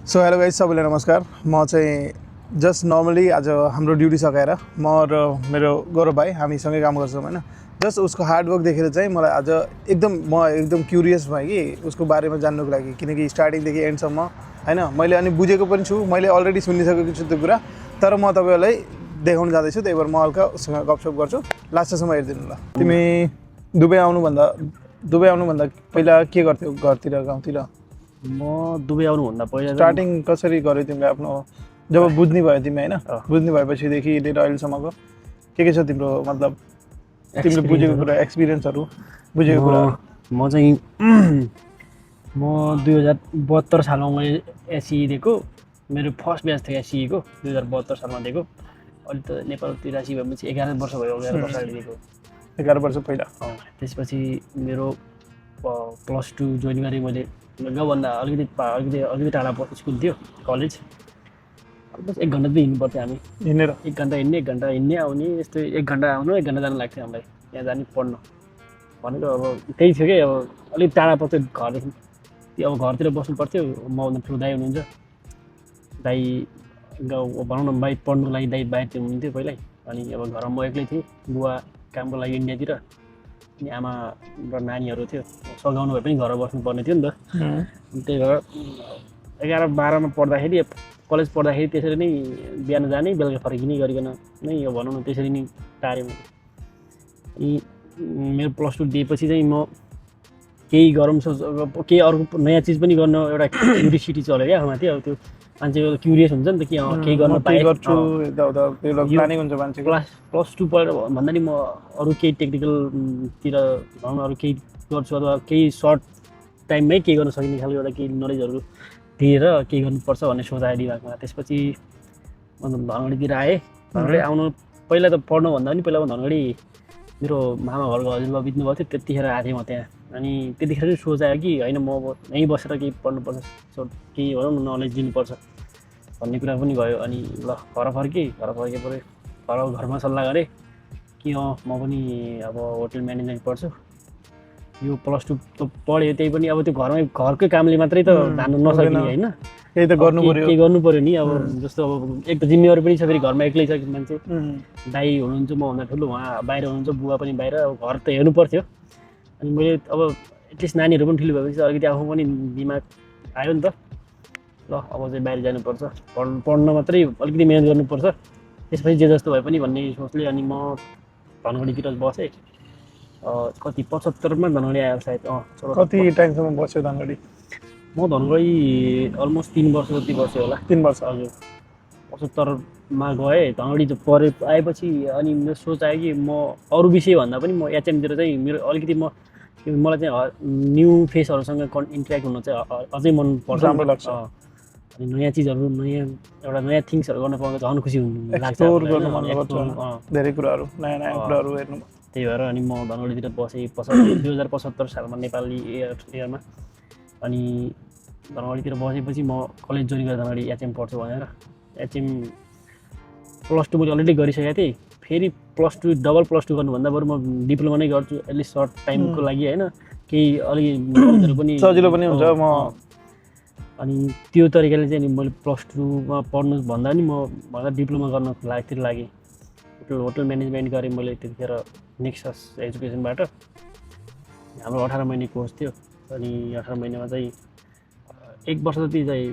So hello guys, सबैलाई नमस्कार। म चाहिँ जस्ट नर्मली आज हाम्रो ड्युटी सकाएर म र मेरो गौरव भाइ हामी सँगै काम गर्छौँ होइन। जस्ट उसको हार्डवर्क देखेर चाहिँ मलाई आज एकदम क्युरियस भएँ कि उसको बारेमा जान्नुको लागि, किनकि स्टार्टिङदेखि एन्डसम्म होइन मैले अनि बुझेको पनि छु, मैले अलरेडी सुनिसकेको छु त्यो कुरा। तर म तपाईँहरूलाई देखाउन जाँदैछु, त्यही भएर म हल्का उसँग गफसप गर्छु, लास्टसम्म हेरिदिनु ल। तिमी दुबई आउनुभन्दा पहिला के गर्थ्यौ घरतिर गाउँतिर? म दुबई आउनुभन्दा पहिला स्टार्टिङ कसरी गर्यो तिमीले आफ्नो, जब बुझ्ने भयो तिमी होइन, बुझ्ने भएपछिदेखि लिएर अहिलेसम्मको के छ तिम्रो, मतलब तिमीले बुझेको कुरा, एक्सपिरियन्सहरू बुझेको कुरा? म चाहिँ म 2072 सालमा मैले एसई दिएको। मेरो फर्स्ट ब्याच थियो एसईको 2072 सालमा दिएको। अहिले त नेपाल 83 भएपछि 11 वर्ष भयो, 11 वर्ष अगाडि दिएको। 11 वर्ष पहिला। त्यसपछि मेरो +2 जोइन गरेँ मैले। गाउँभन्दा अलिकति टाढा स्कुल थियो, कलेज। बस 1 घन्टा चाहिँ हिँड्नु पर्थ्यो हामी, हिँडेर 1 घन्टा हिँड्ने, 1 घन्टा हिँड्ने आउने, यस्तै 1 घन्टा आउनु 1 घन्टा जानु लाग्थ्यो हामीलाई यहाँ जाने पढ्नु भनेको। अब त्यही थियो कि अब अलिक टाढा पर्थ्यो घरदेखि। त्यो अब घरतिर बस्नु पर्थ्यो। मभन्दा ठुलो दाइ हुनुहुन्छ, दाइ भनौँ न बाइक पढ्नुको लागि दाइ बाहिरतिर हुनुहुन्थ्यो पहिल्यै। अनि अब घरमा म एक्लै थिएँ, बुवा कामको लागि इन्डियातिर, अनि आमा र नानीहरू थियो। सघाउनु भए पनि घर बस्नुपर्ने थियो नि त। त्यही भएर 11-12मा पढ्दाखेरि, कलेज पढ्दाखेरि त्यसरी नै बिहान जाने बेलुका फर्किने गरिकन नै यो भनौँ न त्यसरी नै टारेँ मैले। अनि मेरो +2 दिएपछि चाहिँ म केही गरौँ केही अर्को नयाँ चिज पनि गर्न एउटा क्युरियोसिटी चल्यो क्या माथि। अब त्यो मान्छेको क्युरियस हुन्छ नि त कि केही गर्न पाएँ प्लानिङ हुन्छ मान्छेको। +2 पढेर भन्दा नि म अरू केही टेक्निकलतिर भनौँ न अरू केही गर्छु, अथवा केही सर्ट टाइममै केही गर्न सकिने खालको एउटा केही नलेजहरू दिएर केही गर्नुपर्छ भन्ने सोच आयो दिमागमा। त्यसपछि म धनगढीतिर आएँ। धनगढी आउनु पहिला त पढ्नुभन्दा पनि पहिला म धनगढी मेरो मामा घरको हजुरबा बित्नु भएको थियो, त्यतिखेर आएको थिएँ म त्यहाँ। अनि त्यतिखेर चाहिँ सोच आयो कि होइन म अब यहीँ बसेर केही पढ्नुपर्छ, केही भनौँ न नलेज दिनुपर्छ भन्ने कुरा पनि भयो। अनि ल घर फर्केपछि घरमा सल्लाह गरेँ कि म पनि अब होटल म्यानेजमेन्ट पढ्छु। यो +2 त पढ्यो, त्यही पनि अब त्यो घरकै कामले मात्रै त धान्नु नसकिने होइन, केही त गर्नु पऱ्यो नि। अब जस्तो अब एक त जिम्मेवारी पनि छ, फेरि घरमा एक्लै छ मान्छे, दाइ हुनुहुन्छ मभन्दा ठुलो, उहाँ बाहिर हुनुहुन्छ, बुवा पनि बाहिर, अब घर त हेर्नु पर्थ्यो। अनि मैले अब एटलिस्ट नानीहरू पनि ठुलो भएपछि अलिकति आफू पनि दिमाग आयो नि त, ल अब चाहिँ बाहिर जानुपर्छ, पढ्न मात्रै अलिकति मिहिनेत गर्नुपर्छ, त्यसपछि जे जस्तो भए पनि भन्ने सोचले अनि म धनगढीतिर बसेँ। कति 75मा धनगढी आयो सायद। कति टाइमसम्म बस्यो धनगढी? म धनगढी अलमोस्ट 3 वर्ष जति बस्यो होला। 3 वर्ष। हजुर, 75मा गएँ धनगढी आएपछि। अनि मेरो सोच आयो कि म अरू विषयभन्दा पनि म एचएमतिर चाहिँ मेरो अलिकति मलाई चाहिँ न्यू फेसहरूसँग इन्ट्रेक्ट हुन चाहिँ अझै मनपर्छ, राम्रो लाग्छ। अनि नयाँ चिजहरू, नयाँ थिङ्सहरू गर्न पाउँदा झन् खुसी लाग्छ, धेरै कुराहरू, नयाँ कुराहरू हेर्नु। त्यही भएर अनि म धनगढीतिर बसेँ 2075 सालमा नेपाली इयरमा। अनि धनगढीतिर बसेपछि म कलेज जोइन गरेँ धनगढी एचएम पढ्छु भनेर। एचएम +2 मैले अलरेडी गरिसकेको थिएँ, फेरि डबल +2 गर्नुभन्दा बरु म डिप्लोमा नै गर्छु, एटलिस्ट सर्ट टाइमको लागि होइन, केही अलिक पनि सजिलो पनि हुन्छ। अनि त्यो तरिकाले चाहिँ मैले +2मा पढ्नु भन्दा नि म डिप्लोमा गर्न लागेँ। होटल म्यानेजमेन्ट गरेँ मैले त्यतिखेर नेक्सस एजुकेसनबाट। हाम्रो 18 महिने कोर्स थियो। अनि 18 महिनामा चाहिँ 1 वर्ष जति चाहिँ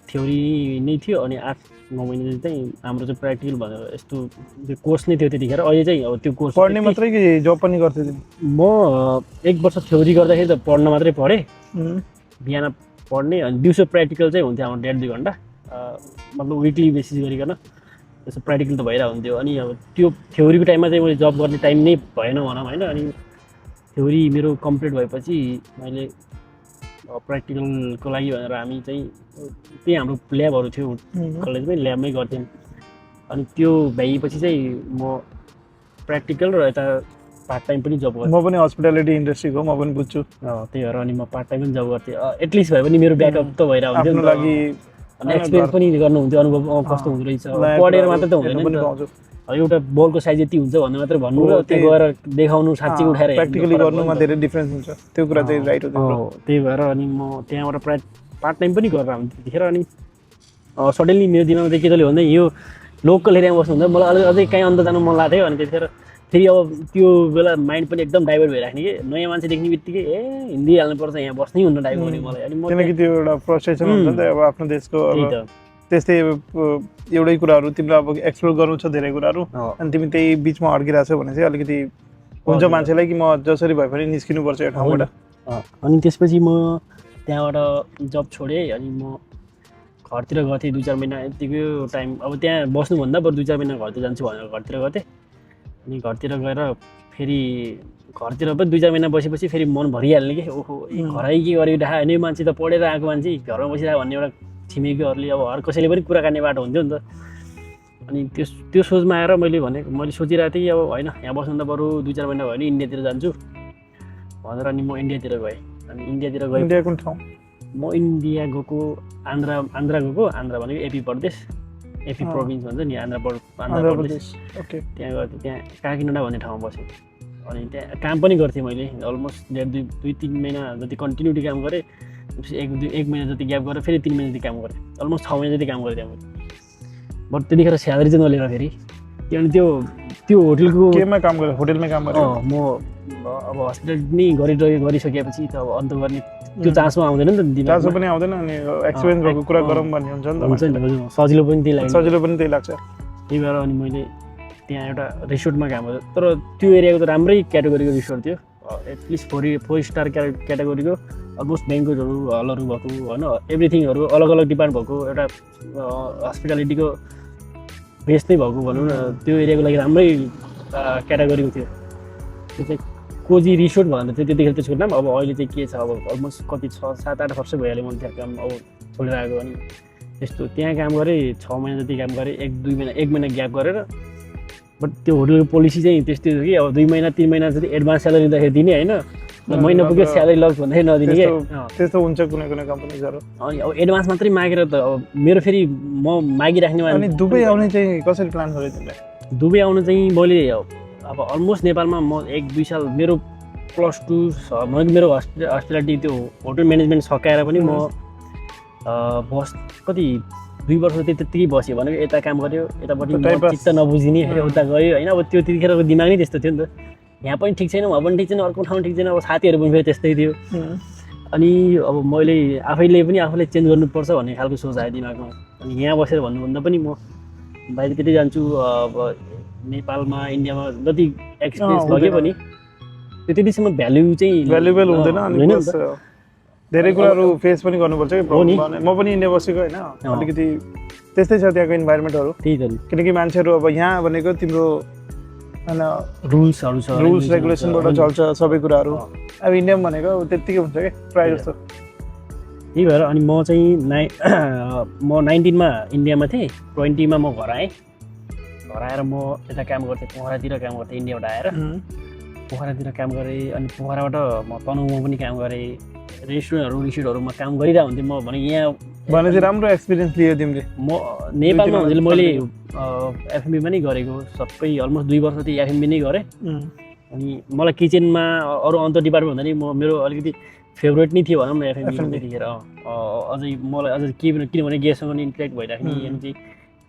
थ्योरी नै थियो, अनि 8-9 महिना जति चाहिँ हाम्रो चाहिँ प्र्याक्टिकल भनेर यस्तो त्यो कोर्स नै थियो त्यतिखेर। अहिले चाहिँ अब त्यो कोर्स पढ्ने मात्रै कि जब पनि गर्थ्यो तिमी? म 1 वर्ष थ्योरी गर्दाखेरि त पढ्न मात्रै पढेँ, बिहान पढ्ने, अनि दिउँसो प्र्याक्टिकल चाहिँ हुन्थ्यो हाम्रो 1.5-2 घन्टा, मतलब विकली बेसिस गरिकन त्यसो प्र्याक्टिकल त भइरहेको हुन्थ्यो। अनि अब त्यो थ्योरीको टाइममा चाहिँ मैले जब गर्ने टाइम नै भएन भनौँ होइन। अनि थ्योरी मेरो कम्प्लिट भएपछि मैले प्र्याक्टिकलको लागि भनेर हामी चाहिँ त्यही हाम्रो ल्याबहरू थियो कलेजमै, ल्याबमै गर्थ्यौँ। अनि त्यो भ्याएपछि चाहिँ म प्र्याक्टिकल र यता पार्ट टाइम पनि जब गर्थेँ। म पनि हस्पिटालिटी इन्डस्ट्रीको म पनि बुझ्छु। त्यही भएर अनि म पार्ट टाइम पनि जब गर्थेँ, एटलिस्ट भए पनि मेरो ब्याकअप त भइरहेको हुन्थ्यो आफ्नो लागि। अनि एक्सपिरियन्स पनि गर्नुहुन्थ्यो, अनुभव कस्तो हुँदो रहेछ। पढेर मात्र त हुँदैन नि त, एउटा बलको साइज यति हुन्छ भन्ने मात्रै भन्नु र त्यो गएर देखाउनु, साँच्चै उठाएर प्र्याक्टिकली गर्नुमा धेरै डिफरेन्स हुन्छ, त्यो कुरा चाहिँ राइट हो। त्यही भएर अनि म त्यहाँबाट पार्ट टाइम पनि गरेर आउँथेँ त्यतिखेर। अनि सडनली मेरो दिमागमा चाहिँ के चल्यो भन्दा यो लोकल एरियामा बस्नु हुँदा मलाई अझै कहीँ अन्त जानु मन लाग्थ्यो। अनि त्यतिखेर फेरि अब त्यो बेला माइन्ड पनि एकदम डाइभर्ट भइराख्ने कि नयाँ मान्छे देख्ने बित्तिकै हिन्दी हाल्नुपर्छ, यहाँ बस्नै हुन्न टाइपको हुने मलाई। अनि किनकि त्यो एउटा फ्रस्ट्रेसन हुन्छ नि त अब आफ्नो देशको अब त्यस्तै एउटै कुराहरू तिम्रो अब एक्सप्लोर गर्नु छ धेरै कुराहरू, अनि तिमी त्यही बिचमा अड्किरहेको छौ भने चाहिँ अलिकति हुन्छ मान्छेलाई कि म जसरी भए पनि निस्किनुपर्छ यो ठाउँबाट। अनि त्यसपछि म त्यहाँबाट जब छोडेँ। अनि म घरतिर गर्थेँ 2-4 महिना यतिकै टाइम। अब त्यहाँ बस्नुभन्दा बरु 2-4 महिना घरतिर जान्छु भनेर घरतिर गर्थेँ। अनि घरतिर गएर फेरि घरतिर पनि 2-4 महिना बसेपछि फेरि मन भरिहाल्ने कि ओहो घरै के गरेको ढा होइन मान्छे त पढेर आएको मान्छे घरमा बसिरहेको भन्ने एउटा छिमेकीहरूले अब हर कसैले पनि कुरा गर्ने बाटो हुन्थ्यो नि त। अनि त्यो सोचमा आएर मैले सोचिरहेको थिएँ कि अब होइन यहाँ बस्नु त बरु 2-4 महिना भयो भने इन्डियातिर जान्छु भनेर। अनि म इन्डियातिर गएँ। अनि इन्डियातिर गएँ। इन्डिया कुन ठाउँ? म इन्डिया गएको आन्ध्रा गएको। आन्ध्रा भनेको एपी प्रदेश, एपी प्रोभिन्स भन्छ नि आन्ध्र प्रदेश। ओके। त्यहाँ गर्थेँ। त्यहाँ काकीनाडा भन्ने ठाउँमा बसेँ। अनि त्यहाँ काम पनि गर्थेँ मैले अलमोस्ट 2-3 महिना जति कन्टिन्युटी काम गरेँ। एक महिना जति ग्याप गरेर फेरि 3 महिना जति काम गरेँ। अलमोस्ट 6 महिना जति काम गरेँ त्यहाँ मैले। बट त्यतिखेर स्यालेरी चाहिँ नलिएर फेरि किनभने त्यो होटलको केमा काम गरेँ? होटलमै काम गरेँ। म अब हस्पिटल नै गरिसकेपछि त अब अन्त गर्ने त्यो चासो आउँदैन नि त दिमागमा। चासो पनि आउँदैन अनि एक्सपिरियन्स भएको कुरा गरौँ भन्ने हुन्छ नि त। हुन्छ नि सजिलो पनि त्यही लाग्छ। सजिलो पनि त्यही लाग्छ। त्यही भएर अनि मैले त्यहाँ एउटा रिसोर्टमा काम गरेँ। तर त्यो एरियाको त राम्रै क्याटेगोरीको रिसोर्ट थियो, एटलिस्ट 4 स्टार क्याटेगोरीको। अलमोस्ट ब्याङ्कवेटहरू हलहरू भएको होइन, एभ्रिथिङहरू अलग अलग डिपार्ट भएको एउटा हस्पिटालिटीको बेस नै भएको भनौँ न। त्यो एरियाको लागि राम्रै क्याटेगोरीको थियो। त्यो चाहिँ कोजी रिसोर्ट भनेर थियो त्यतिखेर त्यसको नाम। अब अहिले चाहिँ के छ अब अलमोस्ट कति 6-7-8 वर्ष भइहाल्यो मैले त्यहाँ काम अब छोडेर आएको। अनि त्यस्तो त्यहाँ काम गरेँ 6 महिना जति काम गरेँ। 1 महिना ग्याप गरेर। बट त्यो होटलको पोलिसी चाहिँ त्यस्तै थियो कि अब 2 महिना 3 महिना जति एडभान्स स्यालेरी दिँदाखेरि दिने होइन, महिना पुग्यो स्यालेरी लग्स भन्दाखेरि नदिने कि त्यस्तो हुन्छ कुनै कुनै कम्पनीजहरू। अनि अब एडभान्स मात्रै मागेर त अब मेरो फेरि म मागिराख्ने। अनि दुबई आउने चाहिँ कसरी प्लान गरेँ तिमीले? दुबई आउनु चाहिँ मैले अब अलमोस्ट नेपालमा म 1-2 साल मेरो +2 मेरो हस्पिटालिटी त्यो होटल म्यानेजमेन्ट सकाएर पनि म कति 2 वर्ष त्यतिकै बस्यो भनेको यता काम गऱ्यो यतापट्टि चित्त नबुझिने उता गयो होइन। अब त्यो त्यतिखेरको दिमाग नै त्यस्तो थियो नि त। यहाँ पनि ठिक छैन, वहाँ पनि ठिक छैन, अर्को ठाउँ ठिक छैन। अब साथीहरू पनि फेरि त्यस्तै थियो। अनि अब मैले आफूलाई चेन्ज गर्नुपर्छ भन्ने खालको सोच आयो दिमागमा। अनि यहाँ बसेर भन्नुभन्दा पनि म बाहिरतिर जान्छु। अब नेपालमा इन्डियामा जति एक्सपिरियन्स लगे पनि त्यो त्यतिसम्म भ्याल्यु चाहिँ भ्यालुएबल हुँदैन। अनि धेरै कुराहरू फेस पनि गर्नुपर्छ कि प्रब्लम। म पनि इन्डिया बसेको होइन, अलिकति त्यस्तै छ त्यहाँको इन्भाइरोमेन्टहरू। त्यही त किनकि मान्छेहरू अब यहाँ भनेको तिम्रो होइन रुल्सहरू छ, रुल्स रेगुलेसनबाट चल्छ सबै कुराहरू। अब इन्डियामा भनेको त्यत्तिकै हुन्छ कि प्रायः जस्तो। त्यही भएर अनि म चाहिँ म 19मा इन्डियामा थिएँ, 20मा म घर आएँ। घर आएर म यता काम गर्थेँ, पोखरातिर काम गर्थेँ इन्डियाबाट आएर। पोखरातिर काम गरेँ। अनि पोखराबाट म तनहुमा पनि काम गरेँ, रिसोर्टहरूमा काम गरिरहेको हुन्थेँ म। भने यहाँ भने चाहिँ राम्रो एक्सपिरियन्स लियो तिमीले? म नेपालमा हुँदाखेरि मैले एफएमबीमा नै गरेको सबै अलमोस्ट 2 वर्ष चाहिँ एफएमबी नै गरेँ। अनि मलाई किचनमा अरू अन्त डिपार्टमेन्ट भन्दाखेरि मेरो अलिकति फेभरेट नै थियो भनौँ न एफएमबी त्यतिखेर। अझै मलाई अझै किनभने गेस्टसँग नि इन्टरेक्ट भइराख्ने। अनि चाहिँ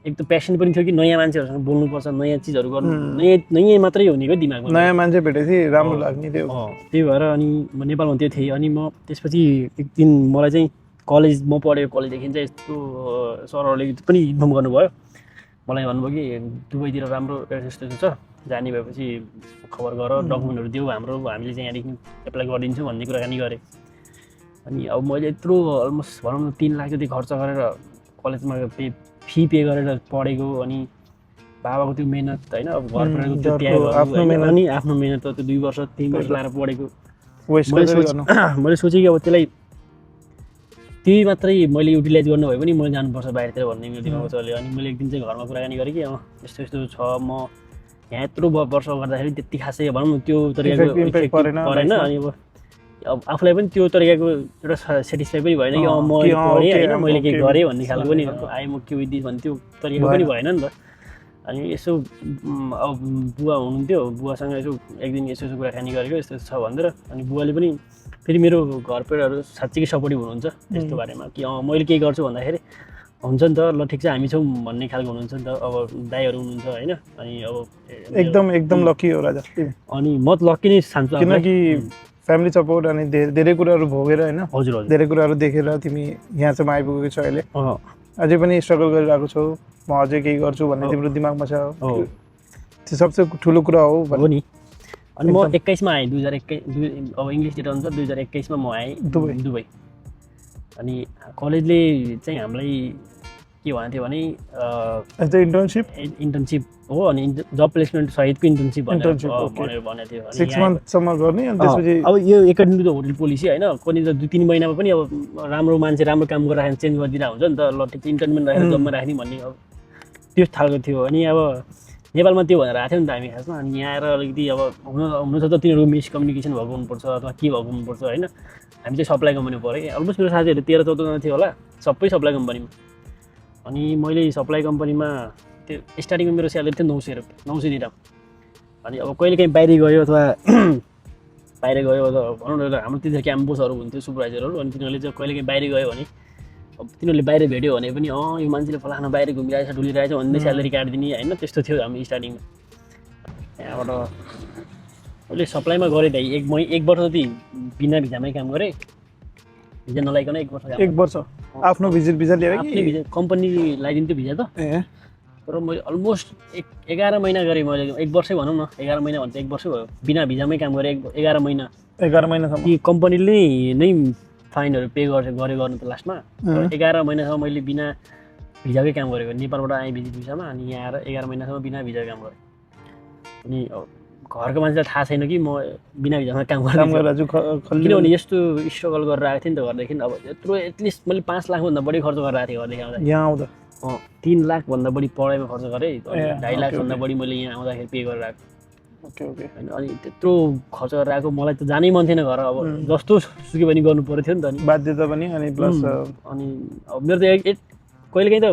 एक त प्यासन पनि थियो कि नयाँ मान्छेहरूसँग बोल्नुपर्छ, नयाँ चिजहरू गर्नु, नयाँ मात्रै हुने क्या दिमागमा। नयाँ मान्छे भेटेपछि राम्रो लाग्ने थियो। त्यही भएर अनि म नेपालमा त्यो थिएँ। अनि म त्यसपछि एक दिन मलाई चाहिँ कलेज म पढेको कलेजदेखि चाहिँ यस्तो सरहरूले पनि इन्फर्म गर्नुभयो मलाई। भन्नुभयो कि दुबईतिर राम्रो एडजस्टेसन छ, जाने भएपछि खबर गर, डकुमेन्टहरू देऊ हाम्रो, हामीले चाहिँ यहाँदेखि एप्लाई गरिदिन्छौँ भन्ने कुराकानी गरेँ। अनि अब मैले यत्रो अलमोस्ट भनौँ न 3 लाख जति खर्च गरेर कलेजमा फी पे गरेर पढेको। अनि बाबाको त्यो मेहनत होइन, अब घर पढेको त्यो त्याग, अनि आफ्नो मेहनत त्यो 2 वर्ष 3 वर्ष लगाएर पढेको मैले सोचेँ कि अब त्यसलाई त्यही मात्रै मैले युटिलाइज गर्नु भए पनि मैले जानुपर्छ बाहिरतिर भन्ने मेरो दिमागमा चल्यो। अनि मैले एक दिन चाहिँ घरमा कुराकानी गरेँ कि यस्तो यस्तो छ, म यहाँ यत्रो वर्ष गर्दाखेरि त्यति खासै भनौँ न त्यो तरिकाको इफेक्ट परेन। अनि अब आफूलाई पनि त्यो तरिकाको एउटा सेटिस्फाई पनि भएन कि म पढेँ होइन, मैले के गरेँ भन्ने खालको पनि आइ म के विधि भन्ने त्यो तरिकाको पनि भएन नि त। अनि यसो अब बुवा हुनुहुन्थ्यो, बुवासँग यसो एक दिन यसो कुराकानी गरेको यस्तो छ भनेर। अनि बुवाले पनि फेरि मेरो घर परिवारहरू साँच्चीकै सपोर्टिभ हुनुहुन्छ यस्तो बारेमा कि मैले केही गर्छु भन्दाखेरि हुन्छ नि त ल ठिक छ हामी छौँ भन्ने खालको हुनुहुन्छ नि त अब दाइहरू हुनुहुन्छ होइन अनि अब एकदम लकी हो राजा अनि म त लकी नै ठान्छु किनकि फ्यामिली सपोर्ट अनि धेरै कुराहरू भोगेर होइन हजुर हजुर धेरै कुराहरू देखेर तिमी यहाँसम्म आइपुगेको छौ अहिले अझै पनि स्ट्रगल गरिरहेको छौ म अझै केही गर्छु भन्ने तिम्रो दिमागमा छ त्यो सबसे ठुलो कुरा हो नि अनि म 21 मा आएँ 2021 अब इङ्ग्लिस डेट अनुसार 2021 मा म आएँ दुबई अनि कलेजले चाहिँ हामीलाई के भनेको थियो भने इन्टर्नसिप हो अनि जब प्लेसमेन्ट सहितको इन्टर्नसिप भनेर भनेको थियो 6 मन्थसम्म गर्ने अनि त्यसपछि अब यो एकाडेमिक होटल पोलिसी होइन कुनै त 2-3 महिनामा पनि अब राम्रो मान्छे राम्रो काम गरेर चेन्ज गरिदिँदा हुन्छ नि त ल ठिक इन्टर्नमेन्ट राखेर जबमा राख्ने भन्ने अब त्यो खालको थियो अनि अब नेपालमा त्यो भनेर आएको थियो नि त हामी खासमा अनि यहाँ आएर अलिकति अब हुनु त तिनीहरूको मिसकम्युनिकेसन भएको हुनुपर्छ अथवा के भएको हुनुपर्छ होइन हामी चाहिँ सप्लाई कम्पनी पऱ्यो अलमोस्ट मेरो साथीहरू 13-14 जना थियो होला सबै सप्लाई कम्पनीमा अनि मैले सप्लाई कम्पनीमा त्यो स्टार्टिङमा मेरो स्यालेरी थियो 900 रुपियाँ 900 दिरहम अनि अब कहिले काहीँ बाहिर गयो अथवा बाहिर गयो अथवा भनौँ न हाम्रो त्यतिखेर क्याम्पसहरू हुन्थ्यो सुपरभाइजरहरू अनि तिनीहरूले चाहिँ कहिले काहीँ बाहिर गयो भने अब तिनीहरूले बाहिर भेट्यो भने पनि यो मान्छेले फलाना बाहिर घुमिरहेछ डुलिरहेछ भन्ने स्यालेरी काटिदिने होइन त्यस्तो थियो हामी स्टार्टिङमा त्यहाँबाट मैले सप्लाईमा गरेँ दाइ एक वर्ष जति बिना भिजामै काम गरेँ भिजा नलाइकन 1 वर्ष आफ्नो भिजा लिएर आफ्नै भिजा कम्पनी लगाइदिन्थ्यो भिजा त तर मैले अलमोस्ट 11 महिना गरेँ मैले 1 वर्षै भनौँ न 11 महिना भन्छ 1 वर्षै भयो बिना भिजामै काम गरेँ 11 महिनासम्म ती कम्पनीले नै फाइनहरू पे गरे गर्नु त लास्टमा 11 महिनासम्म मैले बिना भिजाकै काम गरेको नेपालबाट आएँ भिजिट भिसामा अनि यहाँ आएर 11 महिनासम्म बिना भिजा काम गरेँ अनि घरको मान्छेलाई थाहा छैन कि म बिना भिजामा काम गर्छु किनभने यस्तो स्ट्रगल गरेर आएको थिएँ नि त घरदेखि अब यत्रो एटलिस्ट मैले 5 लाखभन्दा बढी खर्च गरेर आएको थिएँ घरदेखि आउँदा यहाँ आउँदा 3 लाखभन्दा बढी पढाइमा खर्च गरेँ 2.5 लाखभन्दा बढी मैले यहाँ आउँदाखेरि पे गरेर आएको होइन अनि त्यत्रो खर्च गरेर आएको मलाई त जानै मन थिएन घर अब जस्तो सुके पनि गर्नु पऱ्यो थियो नि त अनि बाध्यता पनि अनि प्लस अनि अब मेरो त कहिलेकाहीँ त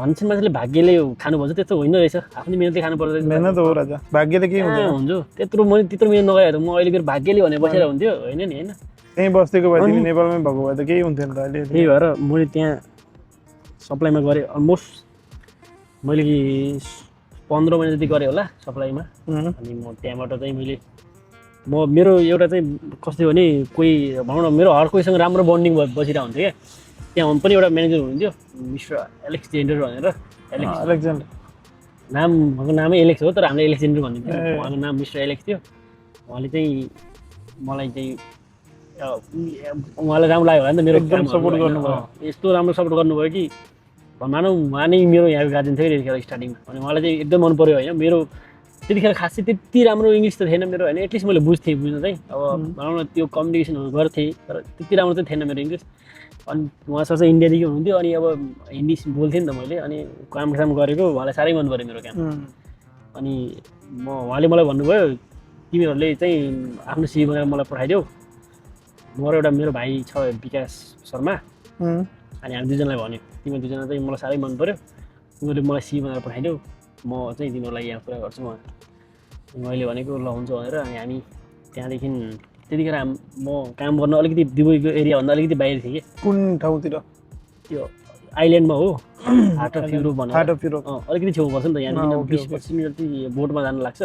भन्छन् मान्छेले भाग्यले खानुपर्छ त्यस्तो होइन रहेछ आफ्नै मिहिनेतले खानुपर्छ मेहनत हो राजा भाग्यले के हुन्छ त्यत्रो मैले त्यत्रो मिहिनेत नगरे म अहिले मेरो भाग्यले भने बसेर हुन्थ्यो होइन नि होइन त्यहीँ बस्तीको भए तिमी नेपालमै भएको भए त केही हुन्थेन त अहिले त्यही भएर मैले त्यहाँ सप्लाईमा गरेँ अलमोस्ट मैले 15 महिना जति गरेँ होला सप्लाईमा अनि म त्यहाँबाट चाहिँ मेरो एउटा चाहिँ कस्तो थियो भने कोही भनौँ न मेरो हर कोहीसँग राम्रो बन्डिङ बसिरहेको हुन्थ्यो क्या त्यहाँ पनि एउटा म्यानेजर हुनुहुन्थ्यो मिस्टर एलेक्जेन्डर भनेर एलेक्जेन्डर उहाँको नामै एलेक्स हो तर हामीले एलेक्जेन्डर भनिदिन्थ्यो उहाँको नाम मिस्टर एलेक्स थियो उहाँले चाहिँ मलाई चाहिँ उहाँलाई राम्रो लाग्यो होला नि त मेरो एकदम सपोर्ट गर्नुभयो यस्तो राम्रो सपोर्ट गर्नुभयो कि मानौँ उहाँ नै मेरो यहाँको गार्जेन थियो त्यतिखेर स्टार्टिङमा अनि उहाँलाई चाहिँ एकदम मन पऱ्यो होइन मेरो त्यतिखेर खासै त्यति राम्रो इङ्ग्लिस त थिएन मेरो होइन एटलिस्ट मैले बुझ्थेँ बुझ्न चाहिँ अब भनौँ न त्यो कम्युनिकेसनहरू गर्थेँ तर त्यति राम्रो चाहिँ थिएन मेरो इङ्ग्लिस अनि उहाँ सबसे इन्डियादेखि हुनुहुन्थ्यो अनि अब हिन्दी बोल्थेँ नि त मैले अनि काम गरेको उहाँलाई साह्रै मन पऱ्यो मेरो काम अनि उहाँले मलाई भन्नुभयो तिमीहरूले चाहिँ आफ्नो सिभी बनाएर मलाई पठाइदेऊ म र एउटा मेरो भाइ छ विकास शर्मा अनि हामी दुईजनालाई भन्यो तिमीहरू दुईजना चाहिँ मलाई साह्रै मन पऱ्यो तिमीहरूले मलाई सिभी बनाएर पठाइदेऊ म चाहिँ तिमीहरूलाई यहाँ कुरा गर्छु मैले भनेको ल हुन्छ भनेर अनि हामी त्यहाँदेखि त्यतिखेर म काम गर्न अलिकति दुबईको एरियाभन्दा अलिकति बाहिर थिएँ कि कुन ठाउँतिर त्यो आइल्यान्डमा हो हार्ट अफ युरोप भनेर अलिकति छेउ पर्छ नि त यहाँ 20-25 मिनट चाहिँ बोटमा जानु लाग्छ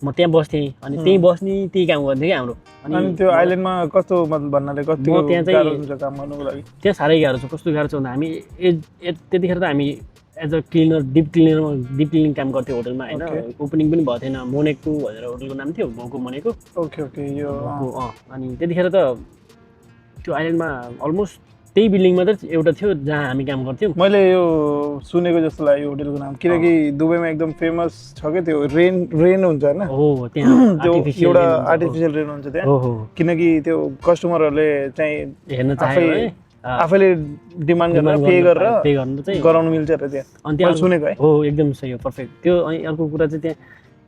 म त्यहाँ बस्थेँ अनि त्यहीँ बस्ने त्यही काम गर्थेँ कि हाम्रो अनि त्यो आइल्यान्डमा कस्तो मतलब भन्नाले कति त्यहाँ चाहिँ काम गर्नुको लागि त्यहाँ साह्रै गाह्रो छ कस्तो गाह्रो छ भन्दा हामी त्यतिखेर त हामी as a cleaner deep cleaning काम गर्थ्यो होटलमा होइन ओपनिङ पनि भएको थिएन मोनेको भनेर होटलको नाम थियो गाउँको मोनेको यो अनि त्यतिखेर त त्यो आइल्यान्डमा अलमोस्ट त्यही बिल्डिङमा त एउटा थियो जहाँ हामी काम गर्थ्यौँ मैले यो सुनेको जस्तो लाग्यो होटलको नाम किनकि दुबईमा एकदम फेमस छ क्या त्यो रेन हुन्छ होइन हो त्यहाँ एउटा आर्टिफिसियल रेन हुन्छ त्यहाँ किनकि त्यो कस्टमरहरूले चाहिँ हेर्न चाहे आफैले डिमान्ड गरेर पे गरेर गराउनु मिल्छ र त्यहाँ अनि त्यहाँ सुनेको है हो एकदम सही हो पर्फेक्ट त्यो अनि अर्को कुरा चाहिँ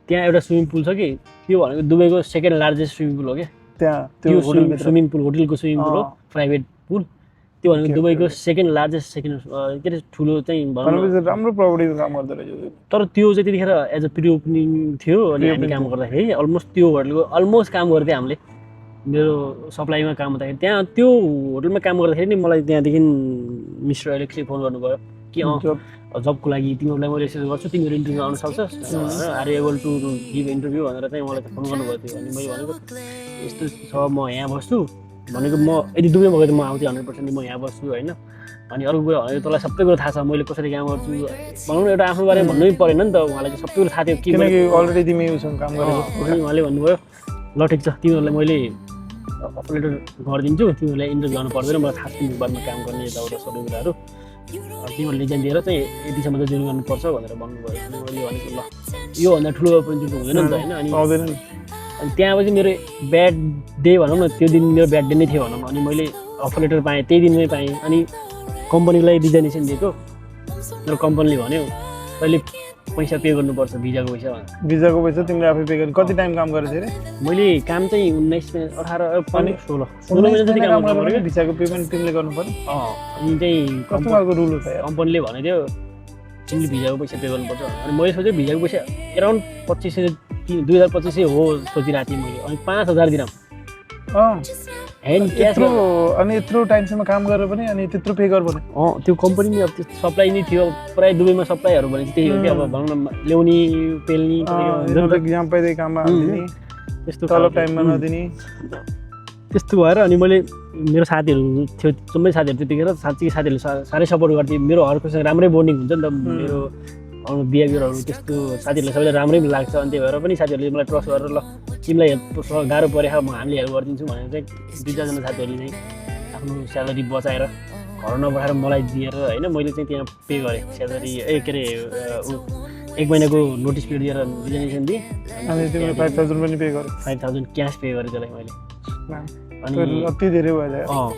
त्यहाँ एउटा स्विमिङ पुल छ कि त्यो भनेको दुबईको सेकेन्ड लार्जेस्ट स्विमिङ पुल हो क्या त्यहाँ त्यो स्विमिङ पुल होटलको स्विमिङ पुल हो प्राइभेट पुल त्यो भनेको दुबईको सेकेन्ड लार्जेस्ट के अरे ठुलो चाहिँ राम्रो प्रपर्टीको काम गर्दो रहेछ तर त्यो चाहिँ त्यतिखेर एज अ प्रि ओपनिङ थियो अनि हामी काम गर्दाखेरि अलमोस्ट त्यो होटलको अलमोस्ट काम गर्थ्यौँ हामीले मेरो सप्लाईमा काम हुँदाखेरि त्यहाँ त्यो होटलमा काम गर्दाखेरि नि मलाई त्यहाँदेखि मिस्टर एलेक्सले फोन गर्नुभयो कि जबको लागि तिमीहरूलाई मैले यसो गर्छु तिमीहरू इन्टरभ्यू आउन सक्छस् are able to give interview भनेर चाहिँ मलाई फोन गर्नुभएको थियो अनि मैले भनेको यस्तो छ म यहाँ बस्छु भनेको म यदि दुबईमा गयो त म आउँथेँ 100% म यहाँ बस्छु होइन अनि अर्को कुरा भनेको तँलाई सबै कुरो थाहा छ मैले कसरी काम गर्छु भनौँ न एउटा आफ्नो बारेमा भन्नै परेन नि त उहाँलाई चाहिँ सबै कुरो थाहा थियो किनकि अलरेडी तिमी उसँग काम गरेको अनि उहाँले भन्नुभयो ल ठिक छ तिमीहरूलाई मैले अफर लेटर गरिदिन्छु तिमीहरूलाई इन्टरभ्यू गर्नु पर्दैन मलाई थाहा छ तिमीको बादमा काम गर्ने यताउता सबै कुराहरू तिमीहरूले इक्जाम दिएर चाहिँ यतिसम्म चाहिँ जोइन गर्नुपर्छ भनेर भन्नुभयो अनि मैले भनेको ल योभन्दा ठुलो अपर्च्युनिटी हुँदैन नि त होइन अनि त्यहाँपछि मेरो ब्याड डे भनौँ न त्यो दिन मेरो ब्याड डे नै थियो भनौँ अनि मैले अफर लेटर पाएँ त्यही दिनमै पाएँ अनि कम्पनीलाई रिजाइनेसन दिएको मेरो कम्पनीले भन्यो तैँले पैसा पे गर्नुपर्छ भिजाको पैसा तिमीले आफै पे गर्नु कति टाइम काम गरेको थियौ रे मैले काम चाहिँ 19 महिना 18 15 16 महिना जति काम गरेँ भिजाको पेमेन्ट तिमीले गर्नु पर्यो अनि चाहिँ कस्तो खालको रुल हो त कम्पनीले भनेथ्यो तिमीले भिजाको पैसा पे गर्नुपर्छ अनि मैले सोचेँ भिजाको पैसा एराउन्ड 2500 हो सोचिरहेको थिएँ मैले अनि 5000 दिरहम ह्यान्ड क्यास अनि यत्रो टाइमसम्म काम गरेर पनि अनि त्यत्रो पे गर्नुपर्ने त्यो कम्पनी अब त्यो सप्लाई नै थियो प्राय दुबईमा सप्लाईहरू भने त्यही हो कि अब भनौँ न ल्याउने पेल्ने एक्जाम पाइदिए काममा हाल्दिने त्यस्तो तलब टाइममा नदिने त्यस्तो भएर अनि मैले मेरो साथीहरू थियो जम्मै साथीहरू त्यतिखेर साँच्चै साथीहरूले साह्रै सपोर्ट गर्थे मेरो हरकोसँग राम्रै बोन्डिङ हुन्छ नि त मेरो बिहेभियरहरू त्यस्तो साथीहरूलाई सबैलाई राम्रै लाग्छ अनि त्यही भएर पनि साथीहरूले मलाई ट्रस्ट गरेर ल तिमीलाई हेल्प गाह्रो परेको हामीले हेल्प गरिदिन्छौँ भनेर चाहिँ 2-4जना साथीहरूले चाहिँ आफ्नो स्यालेरी बचाएर घर नपठाएर मलाई दिएर होइन मैले चाहिँ त्यहाँ पे गरेँ स्यालेरी के अरे 1 महिनाको नोटिस पिरियड दिएर रिजाइनेसन दिएँ अनि तिमीले 5000 पनि पे गर्यो 5000 क्यास पे गरेँ त्यसलाई मैले अनि अति धेरै भयो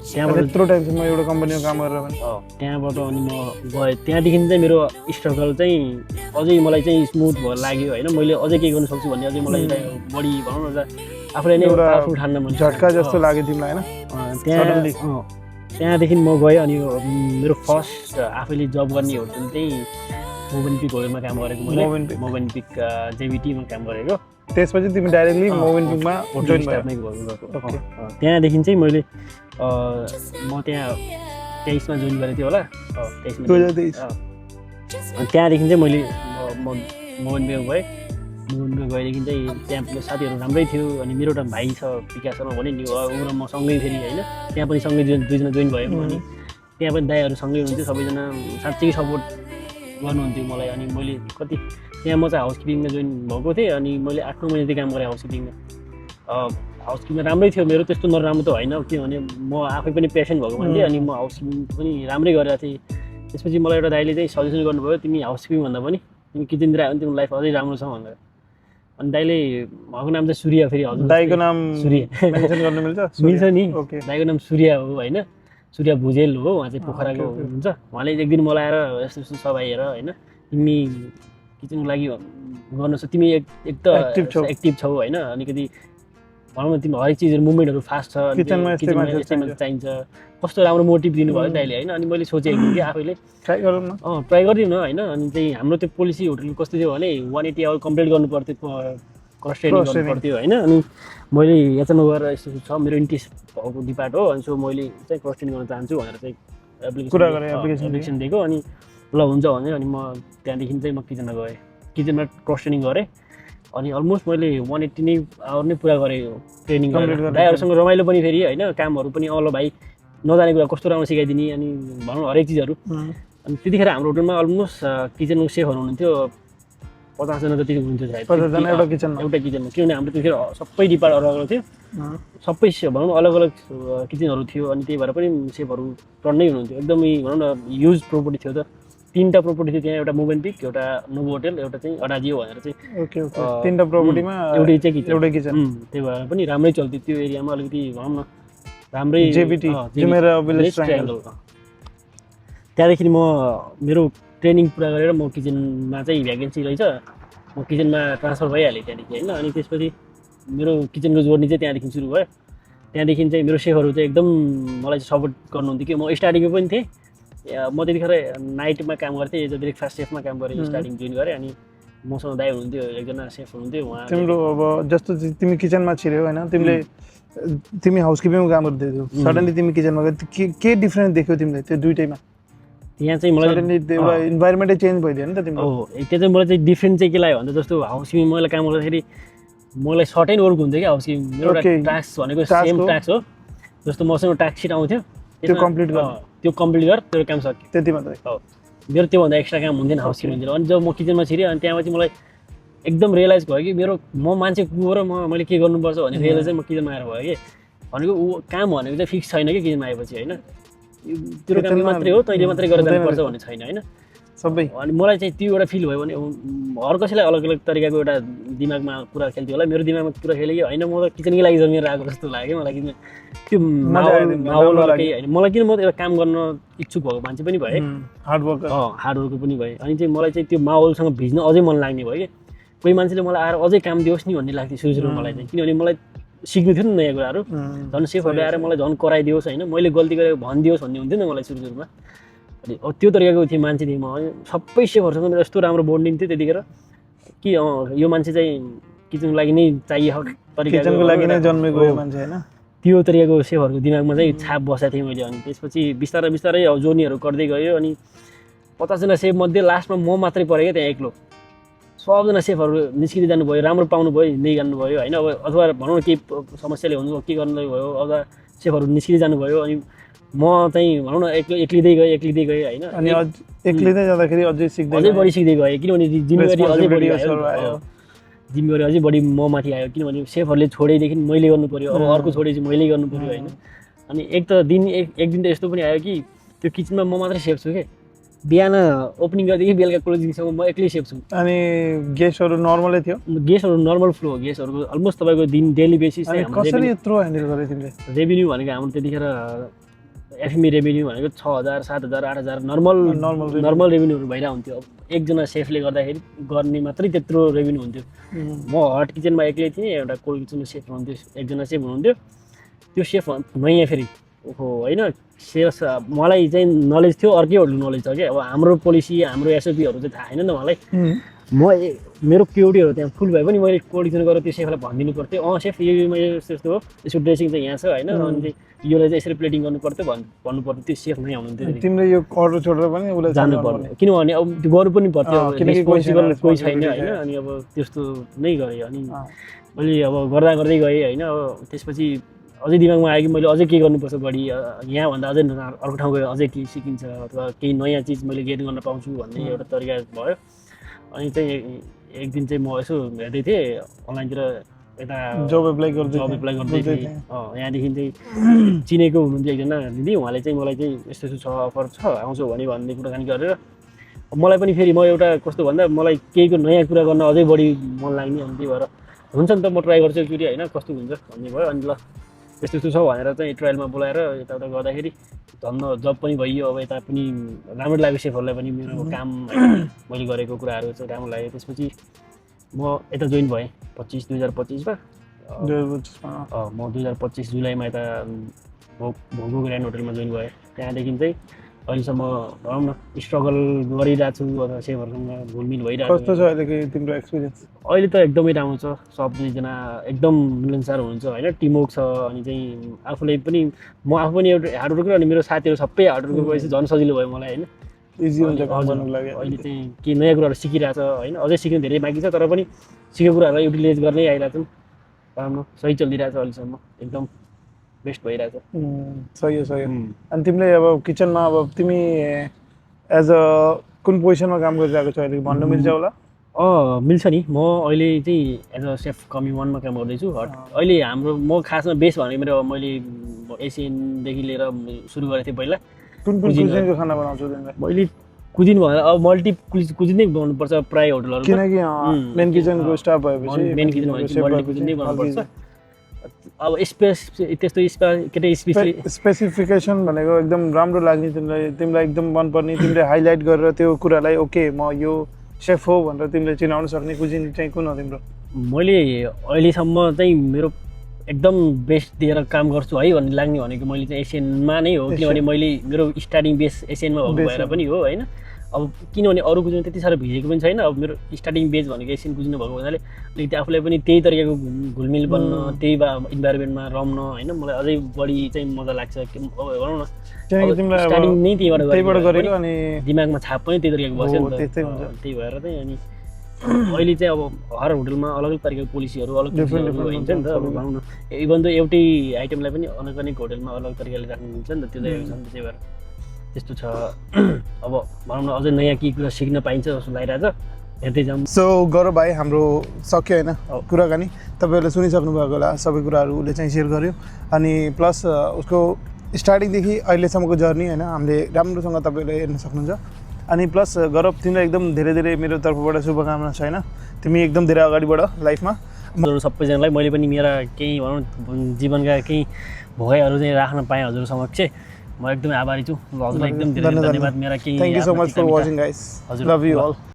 त्यहाँबाट यत्रो टाइमसम्म एउटा कम्पनीमा काम गरेर पनि त्यहाँबाट अनि म गएँ त्यहाँदेखि चाहिँ मेरो स्ट्रगल चाहिँ अझै मलाई चाहिँ स्मुथ भएर लाग्यो होइन मैले अझै के गर्नु सक्छु भन्ने अझै मलाई बढी भनौँ न आफूलाई नै पावरफुल ठान्न मन झट्का जस्तो लाग्यो तिमीलाई होइन त्यहाँदेखि म गएँ अनि मेरो फर्स्ट आफैले जब गर्ने होटल चाहिँ मोबेनपिक होटलमा काम गरेको मैले मोबेनपिक जेबिटीमा काम गरेको त्यसपछि तिमी डाइरेक्टली मोबेनपिकमा होटल स्टाफमै गएको त्यहाँदेखि चाहिँ मैले म त्यहाँ 23मा जोइन गरेको थिएँ होला 2023 त्यहाँदेखि चाहिँ मैले मोबेनपिक गएँ मोबेनपिक गएदेखि चाहिँ त्यहाँ साथीहरू राम्रै थियो अनि मेरो एउटा भाइ छ विकास शर्मा भने नि ऊ र म सँगै फेरि होइन त्यहाँ पनि सँगै दुईजना जोइन भयौँ अनि त्यहाँ पनि दाइहरू सँगै हुनुहुन्थ्यो सबैजना साँच्चै सपोर्ट गर्नुहुन्थ्यो मलाई अनि मैले कति त्यहाँ म चाहिँ हाउसकिपिङमा जोइन भएको थिएँ अनि मैले 8-9 महिना चाहिँ काम गरेँ हाउसकिपिङमा हाउसकिपिङमा राम्रै थियो मेरो त्यस्तो नराम्रो त होइन किनभने म आफै पनि पेसेन्ट भएको मान्छे अनि म हाउसकिपिङ पनि राम्रै गरेको थिएँ त्यसपछि मलाई एउटा दाइले चाहिँ सजेसन गर्नुभयो तिमी हाउसकिपिङ भन्दा पनि तिमी किचनतिर आयो भने तिम्रो लाइफ अझै राम्रो छ भनेर अनि दाइले उहाँको नाम चाहिँ सूर्य फेरि हजुर दाइको नाम सूर्य मेन्सन गर्न मिल्छ नि दाइको नाम सूर्य हो होइन सूर्य भुजेल हो उहाँ चाहिँ पोखराको हुनुहुन्छ उहाँले एक दिन मलाई आएर यस्तो यस्तो छ भाइ हेर होइन तिमी किचनको लागि गर्नु छ तिमी एक त एक्टिभ छौ होइन अलिकति भनौँ न तिमी हरेक चिजहरू मुभमेन्टहरू फास्ट छ किचनमा चाहिन्छ कस्तो राम्रो मोटिभ दिनुभयो दाइले होइन अनि मैले सोचेँ कि आफैले ट्राई गरौँ न ट्राई गरिदिउँ न होइन अनि चाहिँ हाम्रो त्यो पोलिसी होटलको कस्तो थियो भने 180 आवर कम्प्लिट गर्नु पर्थ्यो क्रस ट्रेनिङ गर्नु पर्थ्यो होइन अनि मैले याचमा गएर यस्तो छ मेरो इन्ट्रेस्ट भएको डिपार्ट हो अनि सो मैले चाहिँ क्रस ट्रेनिङ गर्न चाहन्छु भनेर चाहिँ एप्लिकेसन दिएको अनि ल हुन्छ भने अनि म त्यहाँदेखि चाहिँ म किचनमा गएँ किचनमा क्रस ट्रेनिङ गरेँ अनि अलमोस्ट मैले 180 नै आवर नै पुरा गरेँ ट्रेनिङ गरेर दाइहरूसँग रमाइलो पनि फेरि होइन कामहरू पनि ल भाइ नजाने कुरा कस्तो राम्रो सिकाइदिने अनि भनौँ हरेक चिजहरू अनि त्यतिखेर हाम्रो होटलमा अलमोस्ट किचनको सेफहरू हुनुहुन्थ्यो 50 जना जति हुनुहुन्थ्यो सायद 50 जना एउटा किचनमा किनभने हाम्रो त्यतिखेर सबै डिपार्ट अलग अलग थियो सबै भनौँ अलग अलग किचनहरू थियो अनि त्यही भएर पनि सेफहरू टन्नै हुनुहुन्थ्यो एकदमै भनौँ न युज प्रोपर्टी थियो त 3टा प्रोपर्टी थियो त्यहाँ एउटा मोबेनपिक एउटा नोभो होटल एउटा चाहिँ अडाजियो भनेर चाहिँ ओके 3टा प्रोपर्टीमा एउटै किचन त्यही भएर पनि राम्रै चल्थ्यो त्यो एरियामा अलिकति भनौँ न राम्रै जेबिटी जुमेरा विलेज ट्रायंगल त्यहाँदेखि म मेरो ट्रेनिङ पुरा गरेर म किचनमा चाहिँ भ्याकेन्सी रहेछ म किचनमा ट्रान्सफर भइहालेँ त्यहाँदेखि होइन अनि त्यसपछि मेरो किचनको जोर्नी चाहिँ त्यहाँदेखि सुरु भयो त्यहाँदेखि चाहिँ मेरो सेफहरू चाहिँ एकदम मलाई चाहिँ सपोर्ट गर्नुहुन्थ्यो कि म स्टार्टिङमा पनि थिएँ म त्यतिखेर नाइटमा काम गर्थेँ एज अ ब्रेकफास्ट सेफमा काम गरेँ स्टार्टिङ जोइन गरेँ अनि मसँग दाइ हुनुहुन्थ्यो एकजना सेफ हुनुहुन्थ्यो उहाँ तिम्रो अब जस्तो चाहिँ तिमी किचनमा छिर्यौ होइन तिमी हाउसकिपिङमा काम गर्दैथ्यौ सडनली तिमी किचनमा गयो के डिफरेन्स देख्यौ तिमीले त्यो दुइटैमा यहाँ चाहिँ मलाई सडनली एउटा इन्भाइरोमेन्टै चेन्ज भइदियो नि त तिम्रो त्यो चाहिँ मलाई चाहिँ डिफ्रेन्ट चाहिँ के लाग्यो भन्दा जस्तो हाउसकिपिङ मैले काम गर्दाखेरि मलाई सर्टेन वर्क हुन्थ्यो क्या हाउसकिपिङ मेरो एउटा टास्क भनेको सेम टास्क हो जस्तो मसँग टास्क सिट आउँथ्यो त्यो कम्प्लिट गर तेरो काम सक्यो त्यति मात्रै हो मेरो त्योभन्दा एक्स्ट्रा काम हुन्थेन हाउसकिपिङतिर अनि जब म किचनमा छिरेँ अनि त्यहाँपछि मलाई एकदम रियलाइज भयो कि म मान्छे को र मैले के गर्नुपर्छ भन्ने रियलाइज चाहिँ म किचनमा आएर भयो कि भनेको काम भनेको चाहिँ फिक्स छैन कि किचनमा आएपछि होइन तेरो काम मात्रै हो तैँले मात्रै गरेर जानुपर्छ भन्ने छैन होइन सबै अनि मलाई चाहिँ त्यो एउटा फिल भयो भने हर कसैलाई अलग अलग तरिकाको एउटा दिमागमा कुरा खेल्थ्यो होला मेरो दिमागमा कुरा खेल्यो कि होइन म त किचनकै लागि जन्मेर आएको जस्तो लाग्यो मलाई किन त्यो माहौल होइन मलाई किन म त एउटा काम गर्न इच्छुक भएको मान्छे पनि भएँ हार्डवर्कर पनि भएँ अनि चाहिँ मलाई चाहिँ त्यो माहौलसँग भिज्न अझै मन लाग्ने भयो कि कोही मान्छेले मलाई आएर अझै काम दियोस् नि भन्ने लाग्थ्यो सुरु मलाई चाहिँ किनभने मलाई सिक्नु थियो नि नयाँ कुराहरू झन् सेफहरूले आएर मलाई झन् कराइदियोस् होइन मैले गल्ती गरेको भनिदियोस् भन्ने हुन्थ्यो नि मलाई सुरुमा अनि त्यो तरिकाको थिएँ मान्छे थिएँ म सबै सेफहरूसँग मेरो यस्तो राम्रो बोन्डिङ थियो त्यतिखेर कि यो मान्छे चाहिँ किचनको लागि नै चाहिएको किचनको लागि नै जन्मेको यो मान्छे होइन त्यो तरिकाको सेफहरूको दिमागमा चाहिँ छाप बसेको थिएँ मैले अनि त्यसपछि बिस्तारै बिस्तारै जोर्नीहरू गर्दै गयो अनि 50 जना सेफ मध्ये लास्टमा म मात्रै परेँ क्या त्यहाँ एक्लो सबजना सेफहरू निस्किँदै जानुभयो राम्रो पाउनु भयो हिँड्दै जानुभयो होइन अब अथवा भनौँ न केही समस्याले हुनु के गर्नु भयो अथवा सेफहरू निस्किँदै जानुभयो अनि म चाहिँ भनौँ न एक्लिँदै गएँ होइन अनि एक्लिँदै जाँदाखेरि अझै बढी सिक्दै गएँ किनभने जिम्मेवारी अझै बढी आयो जिम्मेवारी अझै बढी म माथि आयो किनभने सेफहरूले छोडेदेखि मैले गर्नु पऱ्यो अब अर्को छोडेपछि मैले गर्नु पऱ्यो होइन अनि एक दिन त यस्तो पनि आयो कि त्यो किचनमा म मात्रै सेफ छु क्या बिहान ओपनिङ गर्देखि बेलुका क्लोजिङसम्म म एक्लै सेफ छु अनि गेस्टहरू नर्मलै थियो गेस्टहरू नर्मल फ्लो हो गेस्टहरूको अलमोस्ट तपाईँको दिन डेली बेसिस कसरी यत्रो ह्यान्डल गरे तिमीले रेभेन्यू भनेको हाम्रो त्यतिखेर एफएमई रेभेन्यू भनेको 6000 7000 8000 नर्मल रेभेन्यूहरू भइरहेको हुन्थ्यो अब एकजना सेफले गर्दाखेरि गर्ने मात्रै त्यत्रो रेभेन्यू हुन्थ्यो म हट किचनमा एक्लै थिएँ एउटा कोल्ड किचनमा सेफ हुनुहुन्थ्यो एकजना सेफ हुनुहुन्थ्यो त्यो सेफ नयाँ फेरि ओहो होइन सेल्स मलाई चाहिँ नलेज थियो अर्कै नलेज छ क्या अब हाम्रो पोलिसी हाम्रो एसओपीहरू चाहिँ थाहा छैन नि त मलाई मेरो क्युरिटीहरू त्यहाँ फुल भए पनि मैले कोल्ड किचन गरेर त्यो सेफलाई भनिदिनु पर्थ्यो सेफ यो मैले यस्तो हो यसको ड्रेसिङ चाहिँ यहाँ छ होइन अनि चाहिँ योलाई चाहिँ यसरी प्लेटिङ गर्नु पर्थ्यो भन्नु पर्थ्यो त्यो सेफ नै हुनुहुन्थ्यो तिमीले यो अर्डर छोडेर पनि उसलाई जानु पर्ने किनभने अब त्यो गर्नु पनि पर्थ्यो रेस्पोन्सिबल कोही छैन होइन अनि अब त्यस्तो नै गरेँ अनि मैले अब गर्दै गएँ होइन अब त्यसपछि अझै दिमागमा आयो कि मैले अझै के गर्नुपर्छ बढी यहाँभन्दा अझै अर्को ठाउँ गयो अझै केही सिकिन्छ अथवा केही नयाँ चिज मैले गेन गर्न पाउँछु भन्ने एउटा तरिका भयो अनि चाहिँ एक दिन चाहिँ म यसो हेर्दै थिएँ अनलाइनतिर यता जब एप्लाई गर्दै थिएँ यहाँदेखि चाहिँ चिनेको हुनुहुन्थ्यो एकजना दिदी उहाँले चाहिँ मलाई चाहिँ यस्तो छ अफर छ आउँछौ भन्ने कुराकानी गरेर मलाई पनि फेरि म एउटा कस्तो भन्दा मलाई केहीको नयाँ कुरा गर्न अझै बढी मन लाग्ने अनि त्यही भएर हुन्छ नि त म ट्राई गर्छु एकचोटि होइन कस्तो हुन्छ भन्ने भयो अनि ल यस्तो छ भनेर चाहिँ ट्रायलमा बोलाएर यताउता गर्दाखेरि धन्न जब पनि भइयो अब यता पनि राम्रो लाग्यो सेफहरूलाई पनि मेरो काम मैले गरेको कुराहरू चाहिँ राम्रो लाग्यो त्यसपछि म यता जोइन भएँ 2025मा म 2025 जुलाईमा यता भोगो ग्रान्ड होटलमा जोइन भएँ त्यहाँदेखि चाहिँ अहिलेसम्म भनौँ न स्ट्रगल गरिरहेको छु अथवा सेफहरूसँग घुलमिल भइरहेको कस्तो छ अहिलेको तिम्रो एक्सपिरियन्स अहिले त एकदमै राम्रो छ सबैजना एकदम मिलनसार हुनुहुन्छ होइन टिमवर्क छ अनि चाहिँ आफूलाई पनि म आफू पनि एउटा हार्डवर्कर अनि मेरो साथीहरू सबै हार्डवर्कर भएपछि झन् सजिलो भयो मलाई होइन इजी हुन्छ काम गर्नुको लागि अहिले चाहिँ के नयाँ कुराहरू सिकिरहेछ होइन अझै सिक्नु धेरै बाँकी छ तर पनि सिकेको कुराहरूलाई युटिलाइज गर्नै आइरहेछन् राम्रो सही चलिरहेछ अहिलेसम्म एकदम बेस्ट भइरहेछ सही हो अनि तिमीले अब किचनमा अब तिमी एज अ कुन पोजिसनमा काम गरिरहेको छौ अहिले भन्नु मिल्छ होला मिल्छ नि म अहिले चाहिँ एज अ सेफ कमी 1मा काम गर्दैछु अहिले हाम्रो म खासमा बेस भनेको मेरो मैले एसियनदेखि लिएर सुरु गरेको थिएँ पहिला कुन कुजिनको खाना बनाउँछौ तिमीले मैले कुजिन भनेर अब मल्टी कुजिन नै बनाउनुपर्छ प्राय होटलहरू किनकि मेन किचनको स्टाफ भएपछि मेन किचन भनेपछि मल्टी कुजिन नै बनाउनुपर्छ अब स्पेसिफिकेसन भनेको एकदम राम्रो लाग्ने तिमीलाई एकदम मनपर्ने तिमीले हाइलाइट गरेर त्यो कुरालाई ओके म यो सेफ हो भनेर तिमीले चिनाउन सक्ने कुजिन चाहिँ कुन हो तिम्रो मैले अहिलेसम्म चाहिँ मेरो एकदम बेस्ट दिएर काम गर्छु है भन्ने लाग्ने भनेको मैले चाहिँ एसियनमा नै हो किनभने मैले मेरो स्टार्टिङ बेस एसियनमा भएको भएर पनि हो होइन अब किनभने अरू कुद्नु त्यति साह्रो भिजेको पनि छैन। अब मेरो स्टार्टिङ बेज भनेको एकछिन कुद्नु भएको हुनाले अलिकति आफूलाई पनि त्यही तरिकाको घुलमिल बन्न त्यही इन्भाइरोमेन्टमा रम्न होइन मलाई अझै बढी चाहिँ मजा लाग्छ। भनौँ न किनकि तिमीलाई स्टार्टिङ नै त्यहीबाट गरेको अनि दिमागमा छाप पनि त्यही तरिकाको बस्यो नि त्यस्तै हुन्छ। त्यही भएर चाहिँ अनि अहिले चाहिँ अब हर होटलमा अलग अलग तरिकाको पोलिसीहरू अलग हुन्छ नि त। अब भनौँ न इभन त एउटै आइटमलाई पनि अनेक अनेक होटलमा अलग तरिकाले राख्नुहुन्छ नि त त्यो चाहिँ त्यही भएर त्यस्तो छ। अब भनौँ न अझै नयाँ केही कुरा सिक्न पाइन्छ जस्तो लागिरहेछ हेर्दै जाऊँ। सो गौरव भाइ हाम्रो सक्यो होइन कुराकानी तपाईँहरूले सुनिसक्नु भएको होला सबै कुराहरू उसले चाहिँ सेयर गर्यो अनि प्लस उसको स्टार्टिङदेखि अहिलेसम्मको जर्नी होइन हामीले राम्रोसँग तपाईँहरूले हेर्न सक्नुहुन्छ। अनि प्लस गौरव तिमीलाई एकदम धेरै धेरै मेरो तर्फबाट शुभकामना छ होइन तिमी एकदम धेरै अगाडि बढ लाइफमा। हजुर सबैजनालाई मैले पनि मेरा केही भनौँ जीवनका केही भोगाइहरू चाहिँ राख्न पाएँ हजुर समक्ष म एकदमै आभारी छु। हजुरलाई एकदम धेरै धन्यवाद। मेरा केही thank you so much for watching guys. हजुर लभ यु अल।